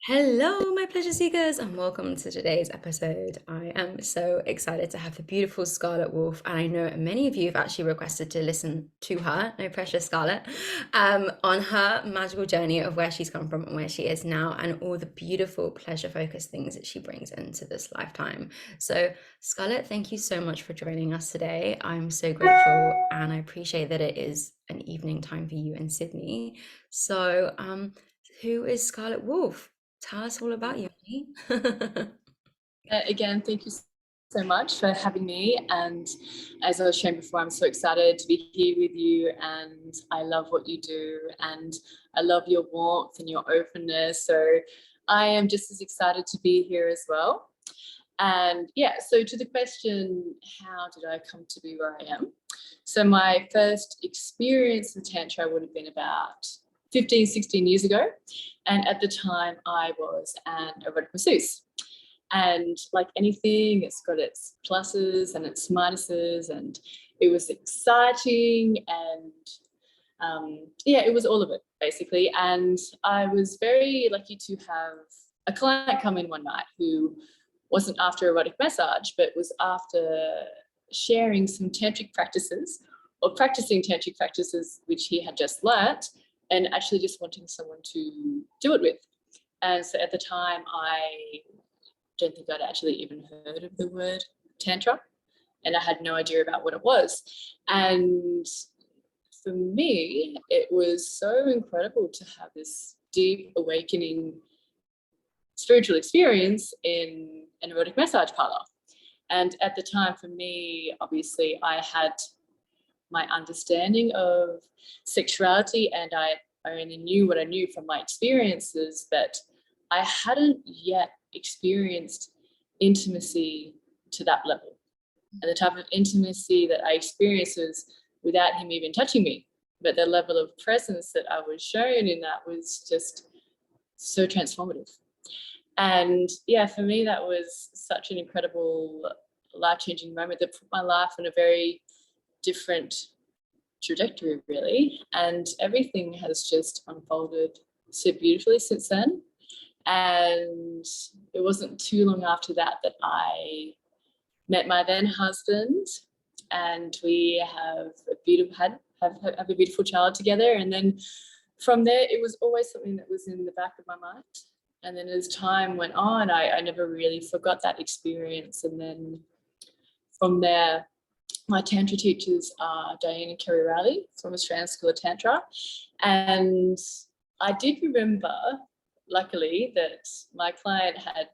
Hello, my pleasure seekers, and welcome to today's episode. I am so excited to have the beautiful Scarlet Wolf, and I know many of you have actually requested to listen to her, no pressure, Scarlet, on her magical journey of where she's come from and where she is now, and all the beautiful pleasure-focused things that she brings into this lifetime. So, Scarlet, thank you so much for joining us today. I'm so grateful, and I appreciate that it is an evening time for you in Sydney. So, who is Scarlet Wolf? Tell us all about you, honey. Again, thank you so much for having me. And as I was sharing before, I'm so excited to be here with you. And I love what you do. And I love your warmth and your openness. So I am just as excited to be here as well. And yeah, so to the question, how did I come to be where I am? So my first experience with Tantra would have been about 15, 16 years ago. And at the time, I was an erotic masseuse. And like anything, it's got its pluses and its minuses, and it was exciting, and yeah, it was all of it basically. And I was very lucky to have a client come in one night who wasn't after erotic massage, but was after sharing some tantric practices or practicing tantric practices which he had just learnt, and actually just wanting someone to do it with. And so at the time, I don't think I'd actually even heard of the word Tantra, and I had no idea about what it was. And for me, it was so incredible to have this deep awakening spiritual experience in an erotic massage parlor. And at the time, for me, obviously, I had my understanding of sexuality, and I only knew what I knew from my experiences, but I hadn't yet experienced intimacy to that level. And the type of intimacy that I experienced was without him even touching me. But the level of presence that I was shown in that was just so transformative. And yeah, for me, that was such an incredible, life-changing moment that put my life in a very different trajectory, really. And everything has just unfolded so beautifully since then. And it wasn't too long after that that I met my then husband, and we have a beautiful child together. And then from there, it was always something that was in the back of my mind. And then as time went on, I never really forgot that experience. And then from there, my Tantra teachers are Diane and Kerry Riley from Australian School of Tantra. And I did remember, luckily, that my client had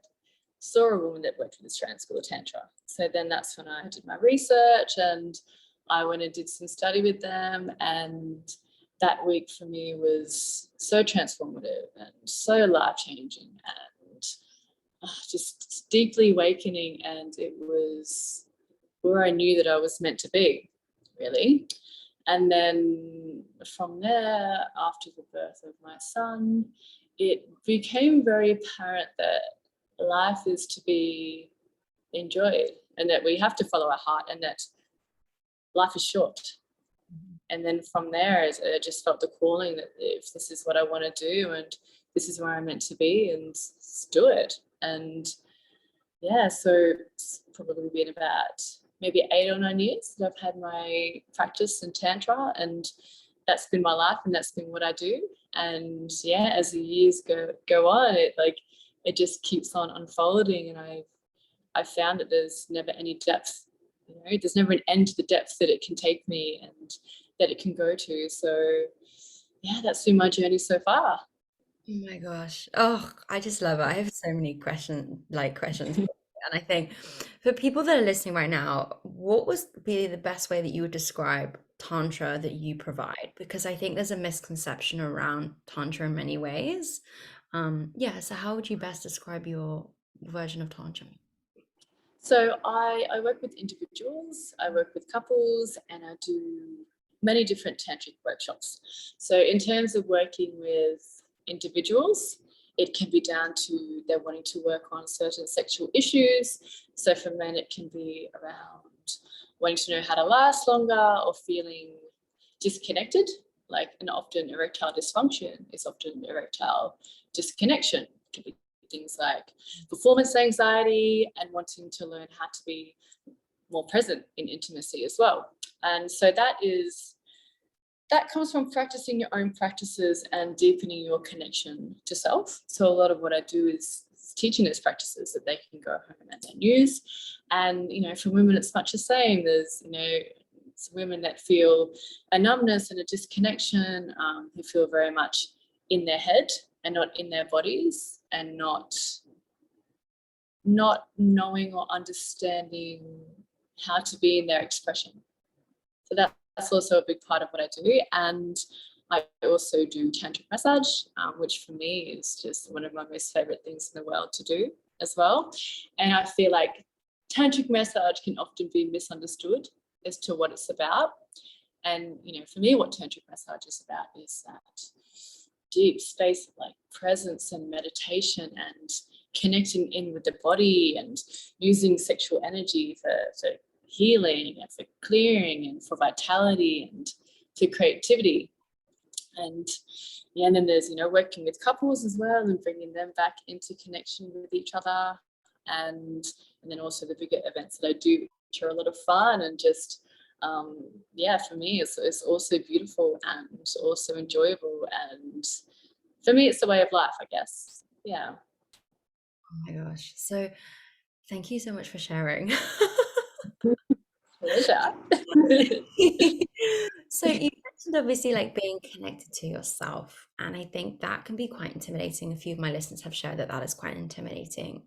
saw a woman that worked with Australian School of Tantra. So then that's when I did my research, and I went and did some study with them. And that week for me was so transformative and so life-changing, and just deeply awakening. And it was where I knew that I was meant to be, really. And then from there, after the birth of my son, it became very apparent that life is to be enjoyed, and that we have to follow our heart, and that life is short. And then from there, I just felt the calling that if this is what I want to do, and this is where I'm meant to be, and do it. And yeah, so it's probably been about maybe 8 or 9 years that I've had my practice in Tantra, and that's been my life, and that's been what I do. And yeah, as the years go on, it just keeps on unfolding, and I found that there's never any depth. There's never an end to the depth that it can take me and that it can go to. So yeah, that's been my journey so far. Oh my gosh. Oh, I just love it. I have so many questions. And I think for people that are listening right now, what was be the best way that you would describe Tantra that you provide? Because I think there's a misconception around Tantra in many ways. Yeah, so how would you best describe your version of Tantra? So I work with individuals, I work with couples, and I do many different tantric workshops. So in terms of working with individuals, it can be down to they're wanting to work on certain sexual issues. So for men, it can be around wanting to know how to last longer, or feeling disconnected, and often erectile dysfunction is often erectile disconnection. It can be things like performance anxiety and wanting to learn how to be more present in intimacy as well. And so that comes from practicing your own practices and deepening your connection to self. So a lot of what I do is teaching those practices that they can go home and then use. And, you know, for women, it's much the same. There's, you know, it's women that feel a numbness and a disconnection, who feel very much in their head and not in their bodies, and not knowing or understanding how to be in their expression. So that's also a big part of what I do. And I also do tantric massage, which for me is just one of my most favorite things in the world to do as well. And I feel like tantric massage can often be misunderstood as to what it's about. And, you know, for me, what tantric massage is about is that deep space of like presence and meditation and connecting in with the body and using sexual energy for healing and for clearing and for vitality and for creativity. And yeah, and then there's, you know, working with couples as well and bringing them back into connection with each other. And then also the bigger events that I do, which are a lot of fun and just yeah, for me it's also beautiful and also enjoyable, and for me it's the way of life, I guess. Yeah. Oh my gosh. So thank you so much for sharing. Pleasure. So you mentioned obviously like being connected to yourself, and I think that can be quite intimidating. A few of my listeners have shared that that is quite an intimidating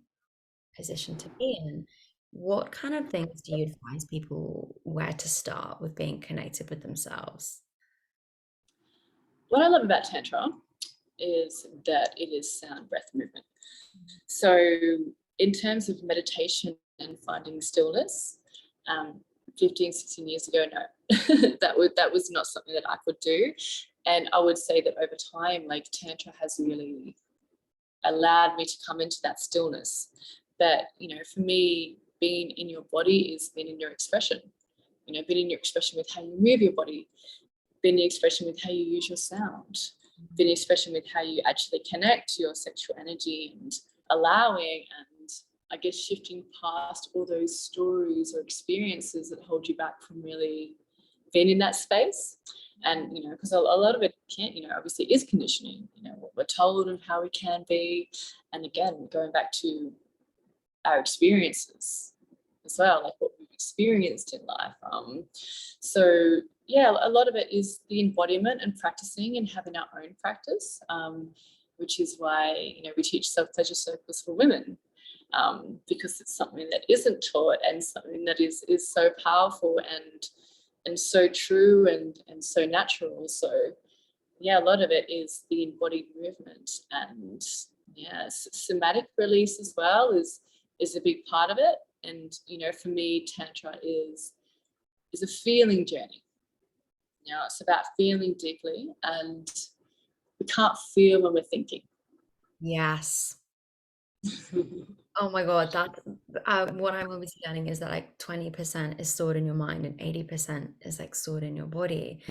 position to be in. What kind of things do you advise people where to start with being connected with themselves? What I love about Tantra is that it is sound breath movement. So in terms of meditation and finding stillness, 15, 16 years ago, no, that was not something that I could do. And I would say that over time, like Tantra has really allowed me to come into that stillness. That, you know, for me, being in your body is being in your expression. You know, being in your expression with how you move your body, being in your expression with how you use your sound, being in your expression with how you actually connect to your sexual energy, and allowing and I guess shifting past all those stories or experiences that hold you back from really being in that space. And, you know, because a lot of it can't, you know, obviously is conditioning, you know, what we're told and how we can be. And again, going back to our experiences as well, like what we've experienced in life. So yeah, a lot of it is the embodiment and practicing and having our own practice, which is why, you know, we teach self-pleasure circles for women, because it's something that isn't taught and something that is so powerful and so true and so natural. So yeah, a lot of it is the embodied movement, and yeah, somatic release as well is a big part of it. And, you know, for me, Tantra is a feeling journey. You know, it's about feeling deeply, and we can't feel when we're thinking. Yes. Oh my God, that what I'm obviously learning is that like 20% is stored in your mind and 80% is like stored in your body.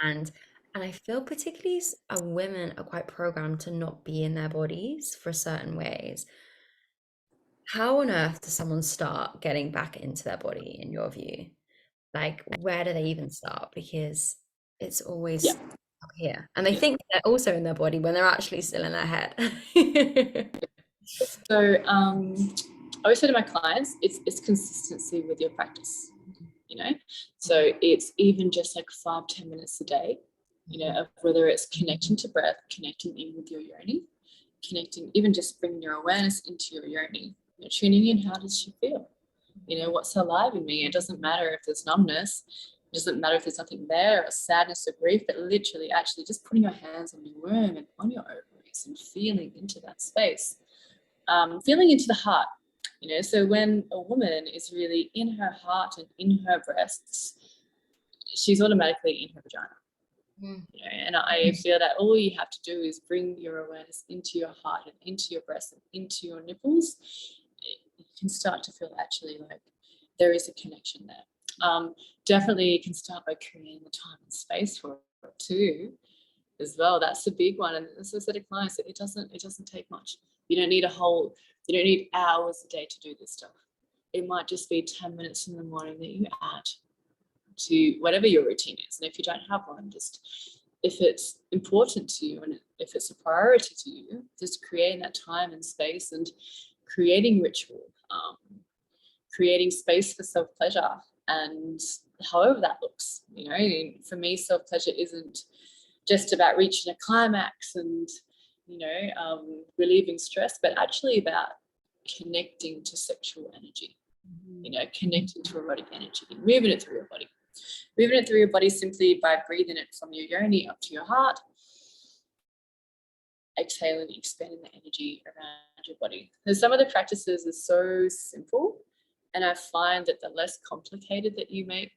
And I feel particularly women are quite programmed to not be in their bodies for certain ways. How on earth does someone start getting back into their body in your view? Like, where do they even start? Because it's Yeah. always up here. And they think they're also in their body when they're actually still in their head. So I always say to my clients, it's consistency with your practice, you know. So it's even just like 5-10 minutes a day, you know, of whether it's connecting to breath, connecting in with your yoni, connecting, even just bringing your awareness into your yoni, you know, tuning in, how does she feel? You know, what's alive in me? It doesn't matter if there's numbness, it doesn't matter if there's nothing there, or sadness or grief, but literally actually just putting your hands on your womb and on your ovaries and feeling into that space. Feeling into the heart, you know, so when a woman is really in her heart and in her breasts, she's automatically in her vagina. Mm. You know, and I feel that all you have to do is bring your awareness into your heart and into your breast and into your nipples. You can start to feel actually like there is a connection there. Definitely you can start by creating the time and space for it too. as well. That's the big one. And as I said to clients, it doesn't take much. You don't need hours a day to do this stuff. It might just be 10 minutes in the morning that you add to whatever your routine is. And if you don't have one, just if it's important to you and if it's a priority to you, just creating that time and space and creating ritual, creating space for self-pleasure, and however that looks. For me, self-pleasure isn't just about reaching a climax and relieving stress, but actually about connecting to sexual energy, connecting to erotic energy, moving it through your body. Moving it through your body simply by breathing it from your yoni up to your heart, exhaling, expanding the energy around your body. So some of the practices are so simple, and I find that the less complicated that you make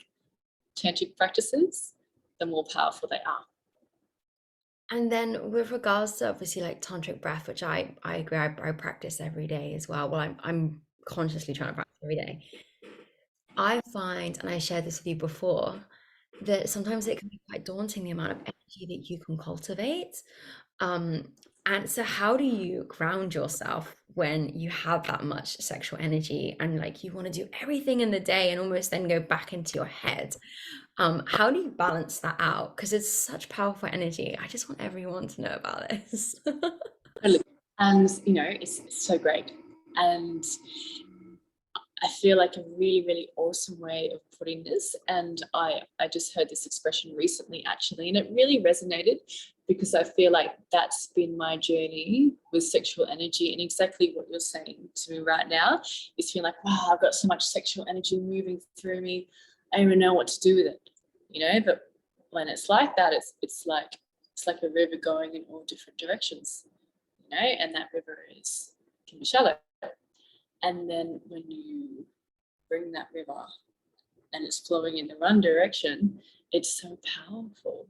tantric practices, the more powerful they are. And then with regards to obviously like tantric breath, which I agree, I practice every day as well. Well, I'm consciously trying to practice every day. I find, and I shared this with you before, that sometimes it can be quite daunting the amount of energy that you can cultivate. And so how do you ground yourself when you have that much sexual energy and like you want to do everything in the day and almost then go back into your head? How do you balance that out? Because it's such powerful energy. I just want everyone to know about this. And it's so great. And I feel like a really, really awesome way of putting this. And I just heard this expression recently, actually, and it really resonated because I feel like that's been my journey with sexual energy. And exactly what you're saying to me right now is feeling like, wow, I've got so much sexual energy moving through me. I don't even know what to do with it, But when it's like that, it's like a river going in all different directions, and that river can be shallow. And then when you bring that river and it's flowing in the one direction, it's so powerful.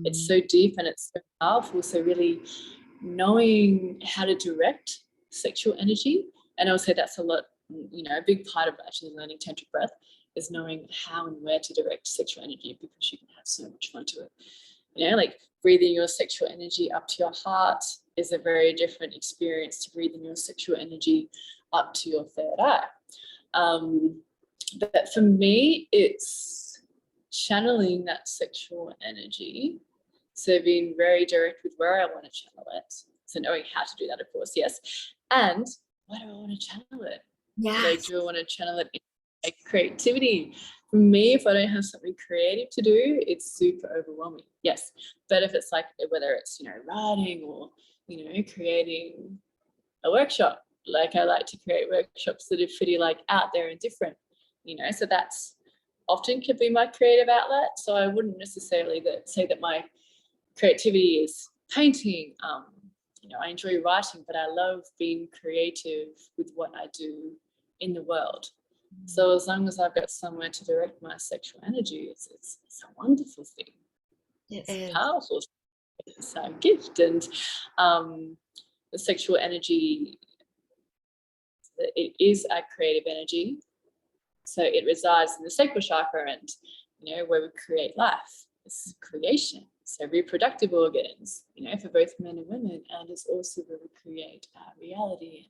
It's so deep and it's so powerful. So really knowing how to direct sexual energy, and I would say that's a big part of actually learning tantric breath is knowing how and where to direct sexual energy, because you can have so much fun to it. Like breathing your sexual energy up to your heart is a very different experience to breathing your sexual energy up to your third eye. But for me, it's channeling that sexual energy. So being very direct with where I want to channel it. So knowing how to do that, of course, yes. And why do I want to channel it? Yes. Do I want to channel it in like creativity? For me, if I don't have something creative to do, it's super overwhelming. Yes. But if it's like, whether it's, writing or, creating a workshop, like I like to create workshops that are pretty like out there and different, so that's often could be my creative outlet. So I wouldn't necessarily say that my creativity is painting. I enjoy writing, but I love being creative with what I do in the world. So as long as I've got somewhere to direct my sexual energy, it's a wonderful thing. It's powerful. It's a gift. And the sexual energy, it is a creative energy. So it resides in the sacral chakra and, where we create life. It's creation. So reproductive organs, for both men and women. And it's also where we create our reality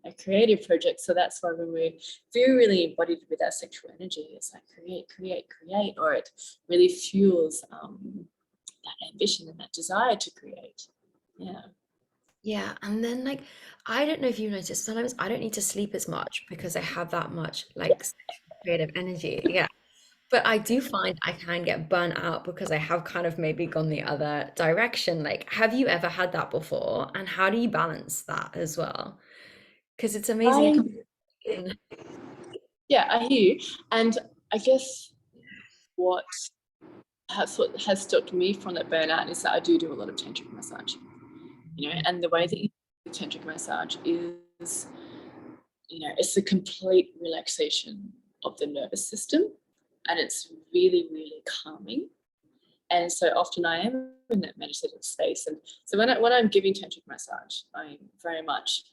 and a creative project. So that's why when we feel really embodied with our sexual energy, it's like create, or it really fuels that ambition and that desire to create. Yeah. Yeah, and then like I don't know if you noticed, sometimes I don't need to sleep as much because I have that much like creative energy. Yeah. But I do find I can get burnt out because I have kind of maybe gone the other direction. Like, have you ever had that before? And how do you balance that as well? Because it's amazing. I hear you. And I guess what has stopped me from that burnout is that I do a lot of tantric massage, and the way that you do tantric massage is, it's a complete relaxation of the nervous system, and it's really, really calming. And so often I am in that meditative space. And so when I'm giving tantric massage, I'm very much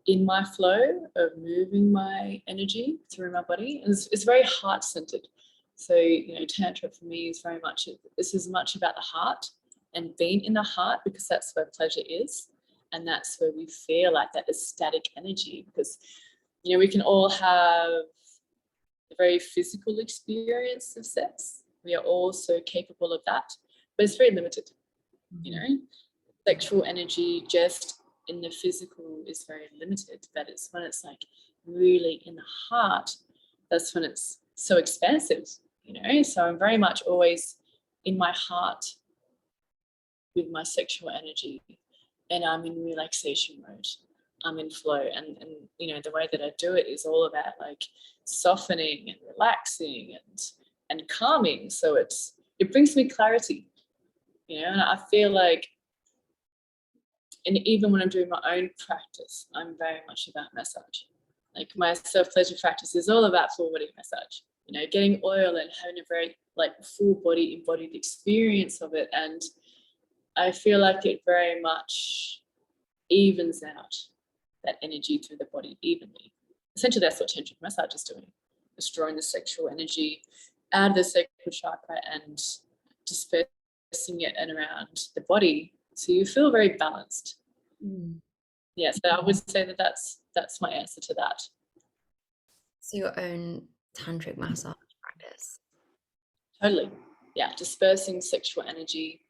in my flow of moving my energy through my body. And it's very heart-centered. So, Tantra for me is very much, this is much about the heart and being in the heart, because that's where pleasure is. And that's where we feel like that ecstatic energy, because, you know, we can all have a very physical experience of sex. We are all so capable of that, but it's very limited, you know. Sexual energy just in the physical is very limited, but it's when it's like really in the heart, that's when it's so expansive, you know. So I'm very much always in my heart with my sexual energy, and I'm in relaxation mode. I'm in flow, and you know, the way that I do it is all about like softening and relaxing and calming. So it brings me clarity, you know. And I feel like, and even when I'm doing my own practice, I'm very much about massage. Like my self-pleasure practice is all about full body massage, you know, getting oil and having a very like full body embodied experience of it. And I feel like it very much evens out that energy through the body evenly. Essentially, that's what tantric massage is doing. It's drawing the sexual energy out of the sacral chakra and dispersing it and around the body, so you feel very balanced. Yeah, so I would say that that's my answer to that. So your own tantric massage practice. Totally. Yeah, dispersing sexual energy,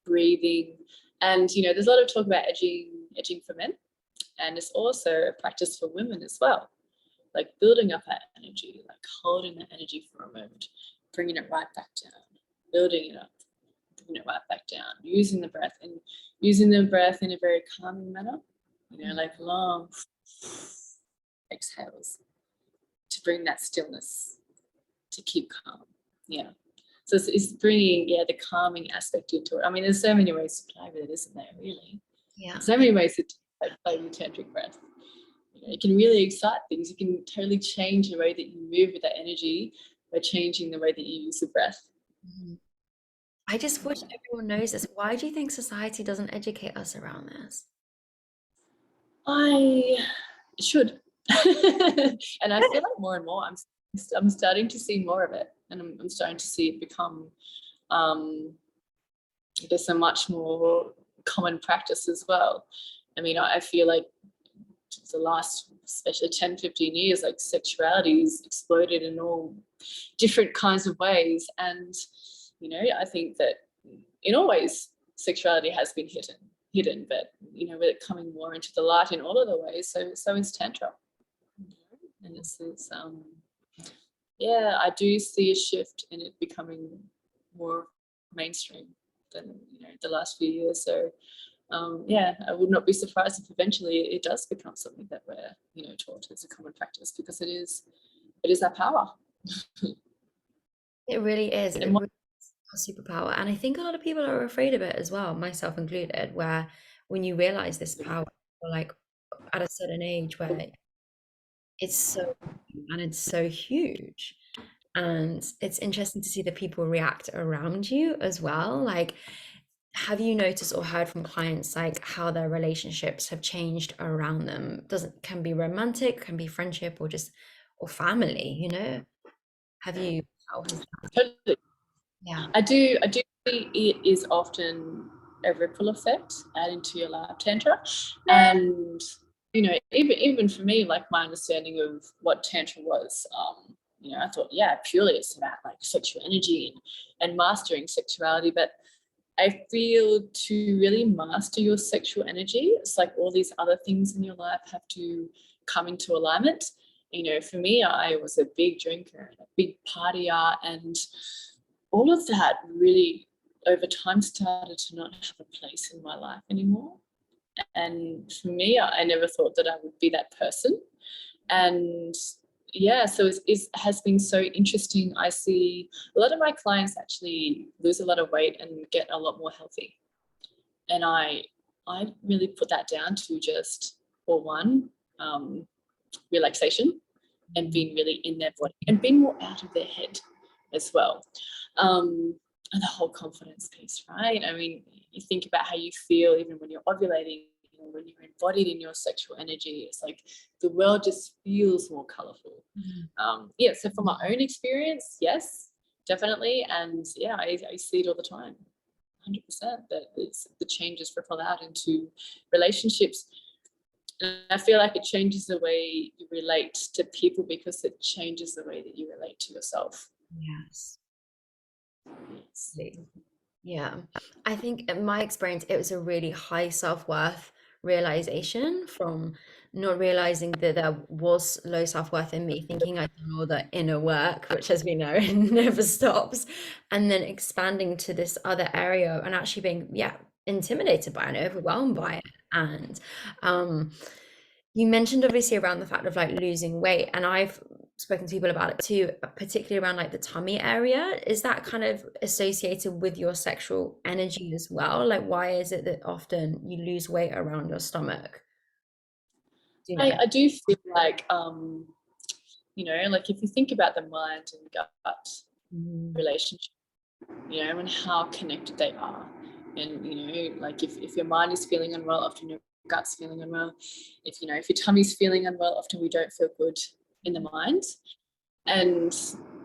breathing. And, you know, there's a lot of talk about edging for men, and it's also a practice for women as well, like building up that energy, like holding that energy for a moment, bringing it right back down, building it up, bringing it right back down, using the breath in a very calming manner, you know, like long exhales to bring that stillness, to keep calm. Yeah. So it's bringing, the calming aspect into it. I mean, there's so many ways to play with it, isn't there, really? Yeah. So many ways to play with tantric breath. You know, it can really excite things. You can totally change the way that you move with that energy by changing the way that you use the breath. I just wish everyone knows this. Why do you think society doesn't educate us around this? It should. And I feel like more and more I'm starting to see more of it, and I'm starting to see it become there's a much more common practice as well. I mean, I feel like the last, especially 10, 15 years, like sexuality has exploded in all different kinds of ways. And, you know, I think that in all ways, sexuality has been hidden, but, you know, with it coming more into the light in all of the ways, so is Tantra. And I do see a shift in it becoming more mainstream than, you know, the last few years. So I would not be surprised if eventually it does become something that we're, you know, taught as a common practice, because it is our power. It really is. It And really is a superpower. And I think a lot of people are afraid of it as well, myself included, where when you realize this power, or like at a certain age where it's so and it's so huge. And it's interesting to see the people react around you as well. Like, have you noticed or heard from clients like how their relationships have changed around them? Doesn't can be romantic, can be friendship, or just or family, you know? Have you how has that? totally, Yeah. I do see it is often a ripple effect adding to your life tantra. And, you know, even for me, like my understanding of what tantra was, you know, I thought, purely it's about like sexual energy and mastering sexuality. But I feel to really master your sexual energy, it's like all these other things in your life have to come into alignment. You know, for me, I was a big drinker, a big partier, and all of that really over time started to not have a place in my life anymore. And for me, I never thought that I would be that person. And so it has been so interesting. I see a lot of my clients actually lose a lot of weight and get a lot more healthy. And I really put that down to just, for one, relaxation and being really in their body and being more out of their head as well. And the whole confidence piece, right? I mean, you think about how you feel even when you're ovulating, when you're embodied in your sexual energy, it's like the world just feels more colorful. So from my own experience, yes, definitely. And I see it all the time, that the changes ripple out into relationships. And I feel like it changes the way you relate to people because it changes the way that you relate to yourself. Yes. Yes. Yeah. I think in my experience, it was a really high self-worth realization from not realizing that there was low self-worth in me, thinking I'd done all the inner work, which, as we know, never stops, and then expanding to this other area and actually being, yeah, intimidated by it, overwhelmed by it. And um, you mentioned obviously around the fact of like losing weight, and I've spoken to people about it too, particularly around like the tummy area. Is that kind of associated with your sexual energy as well? Like, why is it that often you lose weight around your stomach? Do you know? I do feel like, like if you think about the mind and gut Mm. relationship, and how connected they are. And, like if your mind is feeling unwell, often your gut's feeling unwell. If your tummy's feeling unwell, often we don't feel good in the mind. And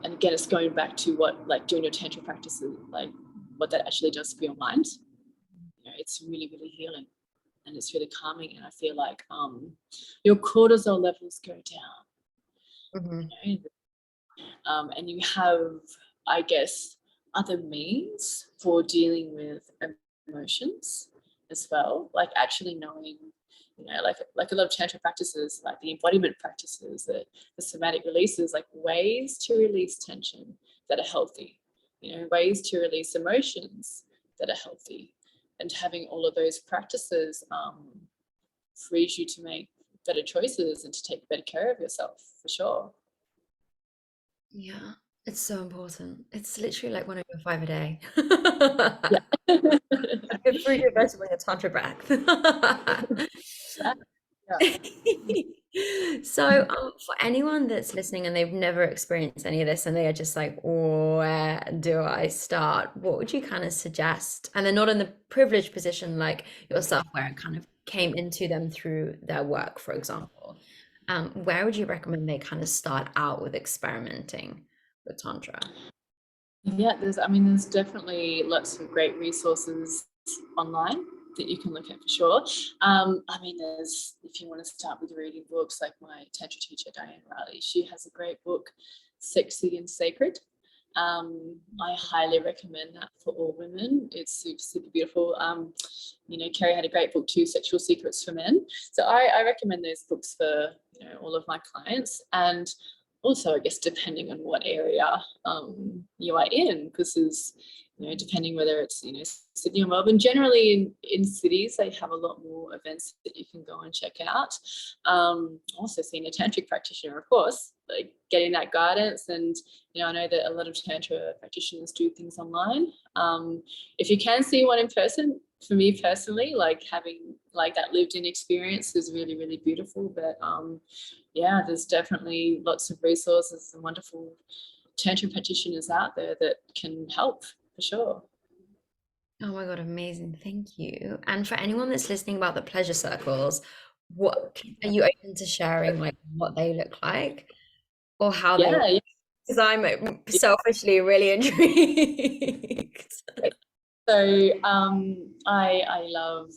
again, it's going back to what, like, doing your tantra practices, like what that actually does for your mind. It's really, really healing, and it's really calming. And I feel like your cortisol levels go down. Mhm. And you have, I guess, other means for dealing with emotions as well, like actually knowing, like a lot of tantra practices, like the embodiment practices, the somatic releases, like ways to release tension that are healthy, ways to release emotions that are healthy. And having all of those practices frees you to make better choices and to take better care of yourself, for sure. Yeah, it's so important. It's literally like one of your five a day. Yeah. A fruit, a vegetable, and a tantra breath. Yeah. So, for anyone that's listening and they've never experienced any of this and they are just like, where do I start? What would you kind of suggest? And they're not in the privileged position like yourself, where it kind of came into them through their work, for example. Where would you recommend they kind of start out with experimenting with Tantra? Yeah, there's definitely lots of great resources online that you can look at, for sure. There's, if you want to start with reading books, like my Tantra teacher, Diane Riley, she has a great book, Sexy and Sacred. I highly recommend that for all women. It's super, super beautiful. Carrie had a great book too, Sexual Secrets for Men. So I recommend those books for, all of my clients. And also, I guess, depending on what area you are in, because there's, depending whether it's, Sydney or Melbourne, generally in cities, they have a lot more events that you can go and check out. Also seeing a tantric practitioner, of course, like getting that guidance. And, I know that a lot of Tantra practitioners do things online. If you can see one in person, for me personally, like having like that lived in experience is really, really beautiful. But yeah, there's definitely lots of resources and wonderful Tantra practitioners out there that can help, for sure. Oh my God, amazing. Thank you. And for anyone that's listening about the pleasure circles, what are you open to sharing, like what they look like or how they work? Yeah, Because I'm selfishly really intrigued. so I love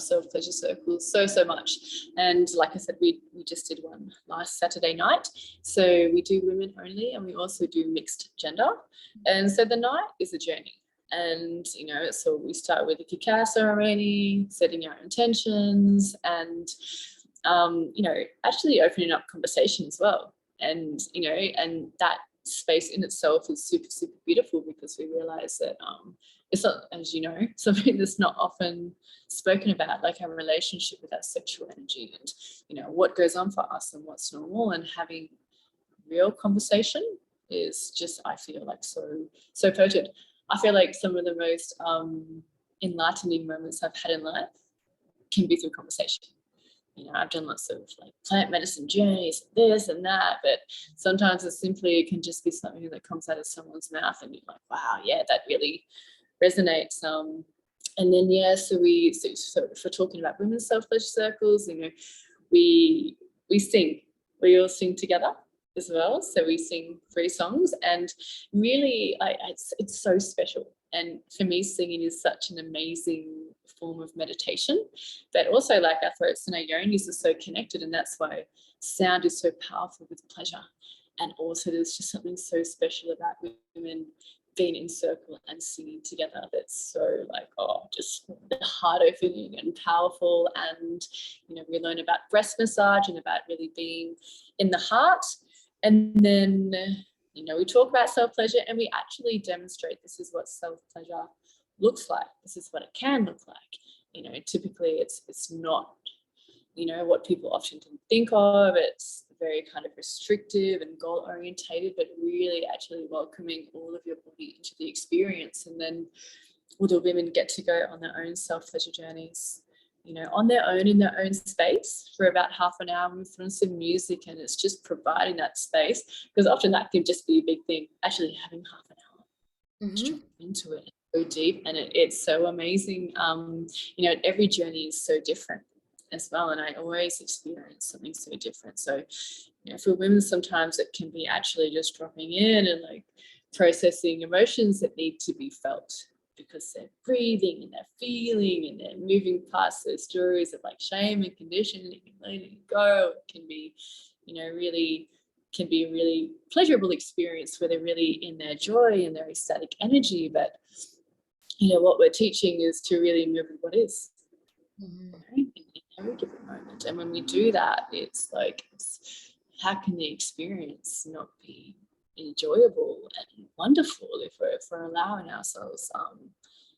self pleasure circles so much. And like I said, we just did one last Saturday night. So we do women only, and we also do mixed gender. And so the night is a journey. And so we start with a cacao ceremony, setting our intentions, and actually opening up conversation as well. And and that space in itself is super, super beautiful, because we realize that it's not, as you know, something that's not often spoken about, like our relationship with our sexual energy, and what goes on for us and what's normal. And having real conversation is just, I feel like, so potent. I feel like some of the most enlightening moments I've had in life can be through conversation. I've done lots of like plant medicine journeys, this and that, but sometimes it can just be something that comes out of someone's mouth, and you're like, wow, yeah, that really resonates. And then so if we're talking about women's self-pleasure circles, we sing, we all sing together as well. So we sing 3 songs, and really, it's so special. And for me, singing is such an amazing form of meditation, but also like our throats and our yonis are so connected, and that's why sound is so powerful with pleasure. And also there's just something so special about women being in circle and singing together that's so like, oh, just the heart opening and powerful. And we learn about breast massage and about really being in the heart. And then we talk about self-pleasure, and we actually demonstrate this is what self-pleasure looks like. This is what it can look like. Typically it's not, what people often think of. It's very kind of restrictive and goal orientated, but really actually welcoming all of your body into the experience. And then all the women get to go on their own self-pleasure journeys, on their own, in their own space for about half an hour. We throw on some music, and it's just providing that space, because often that can just be a big thing, actually having half an hour Mm-hmm. into it, so deep, and it's so amazing. Every journey is so different as well, and I always experience something so different. So for women, sometimes it can be actually just dropping in and like processing emotions that need to be felt, because they're breathing and they're feeling and they're moving past those stories of like shame and conditioning and letting it go. It can be, really can be a really pleasurable experience where they're really in their joy and their ecstatic energy. But what we're teaching is to really move with what is, Mm-hmm. in every given moment. And when we do that, it's like, how can the experience not be enjoyable and wonderful if we're allowing ourselves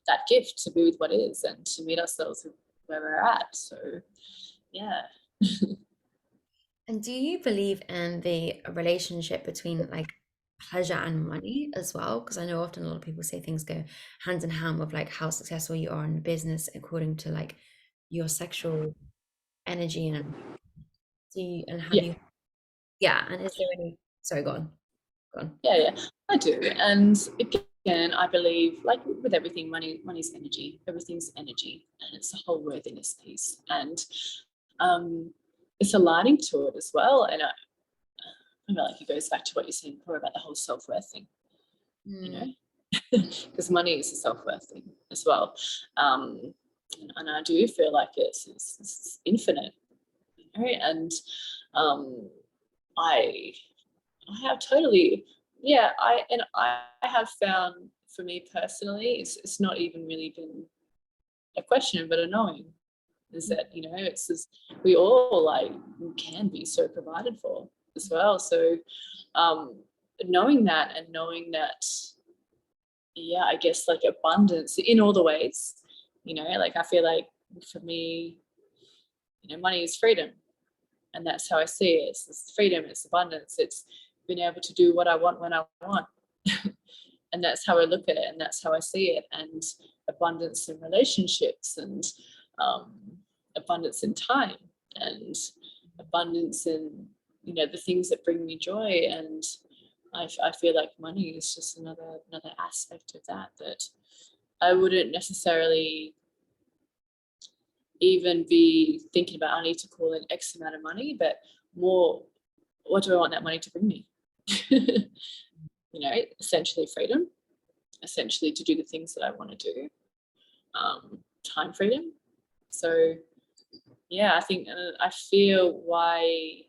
that gift to be with what is and to meet ourselves where we're at. So yeah. And do you believe in the relationship between like pleasure and money as well? Because I know often a lot of people say things go hand in hand with like how successful you are in business according to like your sexual energy and and have Yeah, you, yeah, and is there any, sorry, go on, go on. yeah, I do. And again, I believe, like with everything, money's energy. Everything's energy, and it's the whole worthiness piece. And it's aligning to it as well. And I feel like it goes back to what you're saying before about the whole self-worth thing, Mm, because money is a self-worth thing as well. And I do feel like it's infinite, and um, I have totally, yeah, I have found, for me personally, it's not even really been a question, but a knowing, is that it's just, we all like can be so provided for as well. So knowing that, and knowing that, yeah, I guess like abundance in all the ways, like I feel like for me, money is freedom, and that's how I see it. It's freedom, it's abundance, it's being able to do what I want when I want. And that's how I look at it, and that's how I see it. And abundance in relationships, and um, abundance in time, and abundance in the things that bring me joy. And I feel like money is just another aspect of that I wouldn't necessarily even be thinking about, I need to call in X amount of money, but more, what do I want that money to bring me? Essentially freedom, essentially to do the things that I want to do, time freedom. So yeah, I think I feel why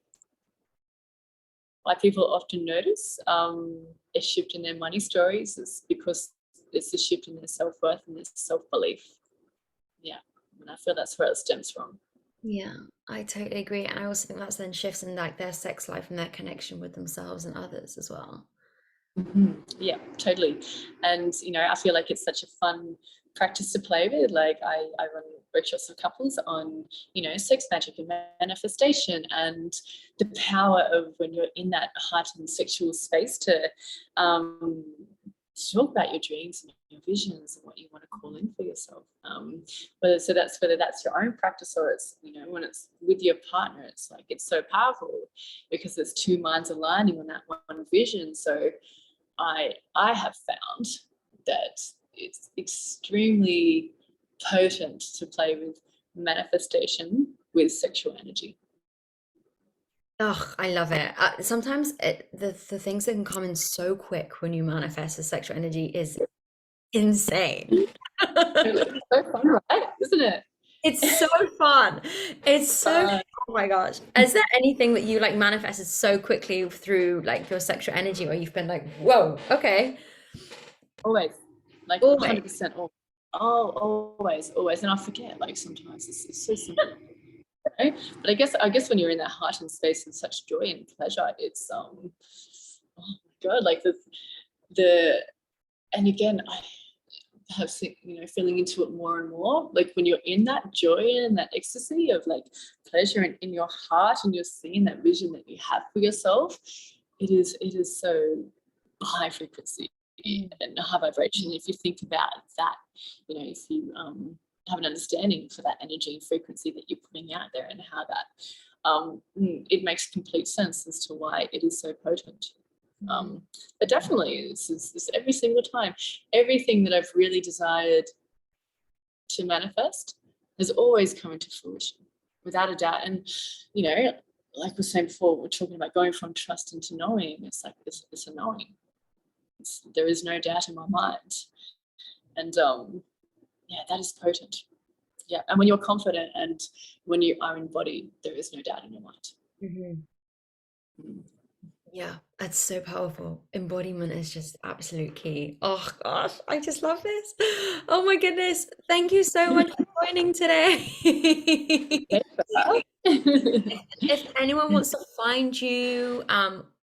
people often notice a shift in their money stories is because it's a shift in their self-worth and their self-belief. Yeah, and I feel that's where it stems from. yeah, I totally agree. And I also think that's then shifts in like their sex life and their connection with themselves and others as well. Yeah, totally. And I feel like it's such a fun practice to play with. Like I run workshops with couples on sex magic and manifestation, and the power of when you're in that heightened sexual space um, to talk about your dreams and your visions and what you want to call in for yourself. Whether that's your own practice, or it's when it's with your partner, it's like it's so powerful because there's two minds aligning on that one vision. So I have found that it's extremely potent to play with manifestation with sexual energy. Oh, I love it. Sometimes the things that can come in so quick when you manifest the sexual energy is insane. It's so fun, right? Isn't it? It's so fun. It's so, Uh, oh my gosh. Is there anything that you like manifested so quickly through like your sexual energy where you've been like, whoa, okay, always, like always. 100%. Oh, always. And I forget, like sometimes it's so simple. Right? But I guess when you're in that heart and space and such joy and pleasure, it's oh my god, like the and again, I have seen, feeling into it more and more. Like when you're in that joy and that ecstasy of like pleasure in your heart, and you're seeing that vision that you have for yourself, it is so high frequency Mm. and high vibration. If you think about that, if you have an understanding for that energy and frequency that you're putting out there, and how that it makes complete sense as to why it is so potent. Mhm. But definitely, this is every single time. Everything that I've really desired to manifest has always come into fruition, without a doubt. And like we were saying before, we're talking about going from trust into knowing. It's like it's a knowing. There is no doubt in my mind, and yeah, that is potent. Yeah, and when you're confident and when you are embodied, there is no doubt in your mind. Mhm. Mm. Yeah, that's so powerful. Embodiment is just absolute key. Oh gosh, I just love this. Oh my goodness. Thank you so much for joining today. If anyone wants to find you,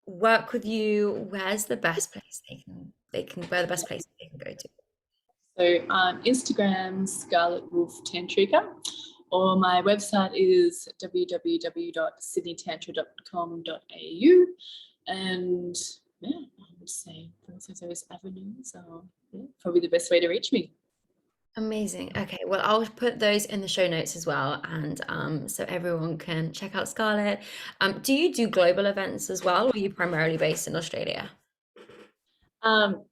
work with you, where's the best place where the best place they can go to? So Instagram, Scarlet Wolf Tantrica, or my website is www.sydneytantra.com.au. And yeah, I would say both of those avenues are probably the best way to reach me. Amazing. Okay, well, I'll put those in the show notes as well, and so everyone can check out Scarlett. Do you do global events as well, or are you primarily based in Australia?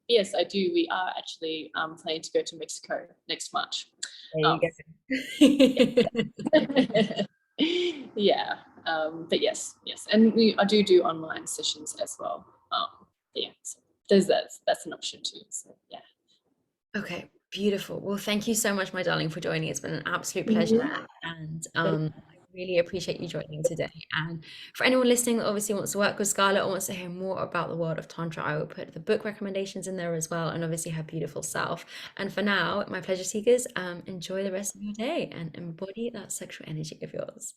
Yes, I do. We are actually planning to go to Mexico next March. There you Um, go. yeah, but yes, and I do online sessions as well. Yeah, so that's an option too. So yeah. Okay, beautiful. Well, thank you so much, my darling, for joining. It's been an absolute pleasure, Mhm. and I really appreciate you joining today. And for anyone listening that obviously wants to work with Scarlett or wants to hear more about the world of Tantra, I will put the book recommendations in there as well, and obviously her beautiful self. And for now, my pleasure seekers, enjoy the rest of your day and embody that sexual energy of yours.